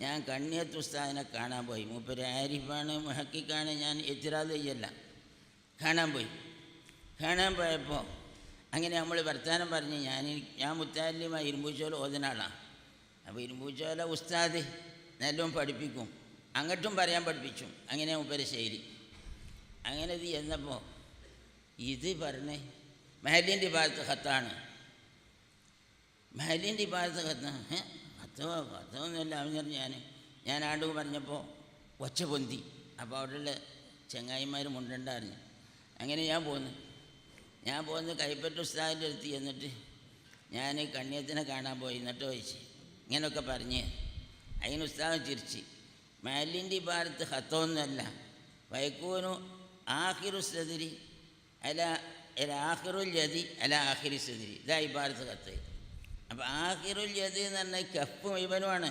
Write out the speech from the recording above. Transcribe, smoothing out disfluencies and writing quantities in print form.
ഞാൻ കണ്ണിയത്ത് ഉസ്താദിനെ കാണാൻ പോയി. മൂപ്പര് ആരിഫാണ് മുഹക്കിക്കാണ്, ഞാൻ എത്തിറാത് ചെയ്യല്ല. കാണാൻ പോയപ്പോൾ അങ്ങനെ നമ്മൾ വർത്തമാനം പറഞ്ഞ് ഞാൻ മുത്താലിമ ഇരുമ്പൂച്ചോല ഓതുന്ന ആളാണ്. അപ്പോൾ ഇരുമ്പൂച്ചോല ഉസ്താദ് നല്ലോണം പഠിപ്പിക്കും, അങ്ങോട്ടും പറയാൻ പഠിപ്പിച്ചു. അങ്ങനെ മൂപ്പര് ശൈലി. അങ്ങനെ ഇത് എന്നപ്പോൾ ഇത് പറഞ്ഞേ മഹലിൻ്റെ ഭാഗത്ത് ഖത്താണ്, മഹലിൻ്റെ ഭാഗത്ത് ഖത്താണ്. ഖത്തൊന്നുമില്ല. അവൻ ഞാൻ ആണ്ട് പറഞ്ഞപ്പോൾ ഒച്ച പൊന്തി. അപ്പോൾ അവിടെയുള്ള ചങ്ങായിമാർ മുണ്ടണ്ടറിഞ്ഞു. അങ്ങനെ ഞാൻ പോന്ന് കൈപ്പറ്റ ഉസ്താദിൻ്റെ അടുത്ത് എന്നിട്ട് ഞാൻ കണ്ണിയത്തിനെ കാണാൻ പോയി. എന്നിട്ട് ചോദിച്ച് ഇങ്ങനെയൊക്കെ പറഞ്ഞ് അതിന് ഉസ്താദ് ചിരിച്ച്, മഹലിൻ്റെ ഭാഗത്ത് ഖത്തൊന്നുമല്ല, വൈക്കൂനു ആഖിറു സദരി അല ആഖിറുൽ യദി അല ആഖിരി സദരി, ഇതാ ഈ ഭാഗത്ത് ഖത്ത്. അപ്പോൾ ആഖിറുൽ യദി എന്ന് പറഞ്ഞാൽ കഫ് മുഴുവനുമാണ്.